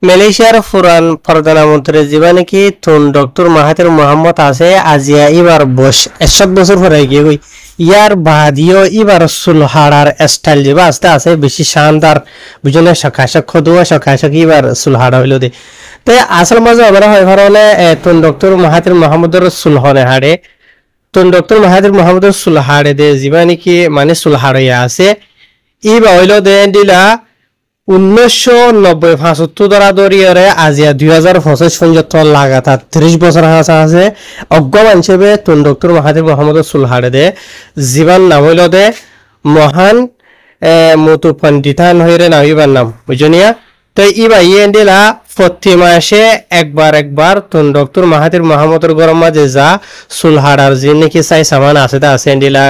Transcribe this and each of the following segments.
মালয়েশিয়ার পুরান প্রধানমন্ত্রী যিবা নাকি তুন ডক্টর মাহাথির মোহাম্মদ আছে আজিয়া এবার 61 বছর পরে গিয়ে গই ইয়ার বাদিও এবার সুলহাড়ার স্টাইল যিবা আস্তে আছে বেশি শানদার বুঝলে সকাশক খদুয়া সকাশক এবার সুলহাড়া হইল দে তাই আসল মাঝে আমরা হয় ভারলে তুন ডক্টর মাহাথির মোহাম্মদের সুলহনে হাড়ে তুন ডক্টর মাহাথির মোহাম্মদের সুলহাড়ে দে যিবা নাকি মানে সুলহাড়িয়া আছে ইবা হইল দে দিলা 1990 দরাদরিয়রে আজিয়া 2025 পর্যন্ত লাগাতার 30 বছর আছে অজ্ঞমান হিসেবে তুন ডক্টর মাহাথির মোহাম্মদ সুলহাড়ে দে জীবন নাম হইল দে মহান মতু পণ্ডিতান হইরে নাম নাম বুঝনিয়া তো ইবা ইয়েন্ডিলা প্রতি মাসে একবার তুন ডক্টর মাহাথির মোহাম্মদের গরম মাঝে যা সুলহাড়ার যে নাকি চাই সামান আছে তা আছে এন্ডিলা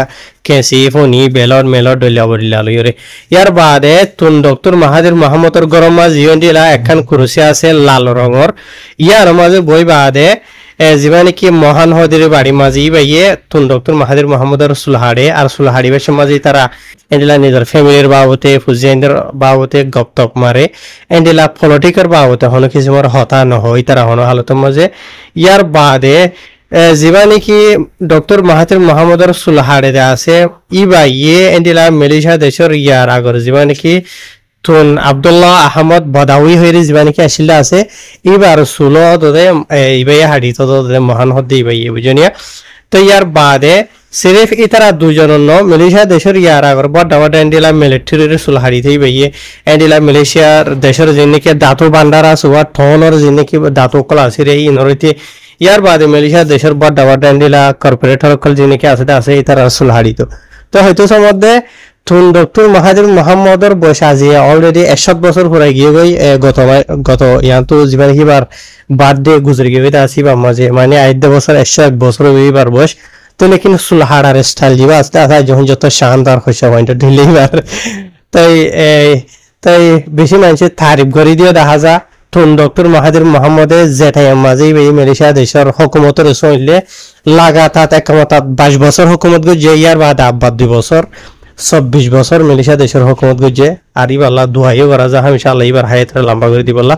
কেসি ফনি বেলর মেলর ডলিয়া বলিলা লইরে ইয়ার বাদে তুন ডক্টর মাহাথির মোহাম্মদের গরম মাঝে ইয়েন্ডিলা একখান কুরসি আছে লাল রঙর ইয়ার মাঝে বই বাদে যিবা নাকি মহান হদির বাড়ি মাঝে ইবাইয়ে তুন ডক্টর মাহাথির মোহাম্মদের সুলহাড়ে আর সুলহাড়ি বেশ মাঝে তারা এন্ডিলা নিজের ফ্যামিলির বাবতে ফুজিয়ানদের বাবতে গপতপ মারে এন্ডিলা পলিটিকার বাবতে হনো কিছু মার হতা নহয় তারা হনো হালতের মাঝে ইয়ার বাদে যিবা নাকি ডক্টর মাহাথির মোহাম্মদের সুলহাড়ে আছে ইবাইয়ে এন্ডিলা মালয়েশিয়া দেশের ইয়ার আগর যিবা নাকি তুন আব্দুল্লাহ আহমদ বদাউই হইরে যিবা নাকি আসিলা আছে এবার সুলো দে ইবাই হাড়ি তো মহান হদ্দে ইবাই বুঝনিয়া তো ইয়ার বাদে সিরিফ ইতারা দুজন মালয়েশিয়া দেশের ইয়ার আগর বড় বড় এন্ডিলা মিলিটারির সুলহাড়ি থই বাইয়ে এন্ডিলা মালয়েশিয়ার দেশের যে নাকি দাতু ভান্ডার আছে ওয়া ঠনর যে নাকি দাতু কলা আছে রে ইনরিতে ইয়ার বাদে মালয়েশিয়া দেশের বড় বড় এন্ডিলা কর্পোরেটর কল যে নাকি আছে ইতারা সুলহাড়ি তো হয়তো সম্বন্ধে তুন ডক্টর মাহাথির মোহাম্মদের বয়স আজিয়া অলরেডি 61 বছর পুরাই গিয়ে গই গত ইয়ান্তু জীবন হিবার বার্থডে গুজরে গিয়ে আসি বা মাঝে মানে 8 বছর 101 বছর হইবার বয়স তো লেকিন সুলহাড়ার স্টাইল যিবা আস্তে আস্তে যখন যত শানদার হইছে পয়েন্ট ঢিলেইবার তাই তাই বেশি মানুষের তারিফ করে দিয়ে দেখা যা তুন ডক্টর মাহাথির মোহাম্মদের জেঠাই মাঝে এই মালয়েশিয়া দেশের হুকুমতের চললে লাগাতার একমাত্র 22 বছর হুকুমত গো যে ইয়ার বাদ আব্বাদ 2 বছর 24 বছর মালয়েশিয়া দেশের হুকুমত গো যে আর ইবাল্লাহ দুহাইও করা যা ইনশাআল্লাহ এবার হায়াতের লম্বা করে দিবাল্লাহ।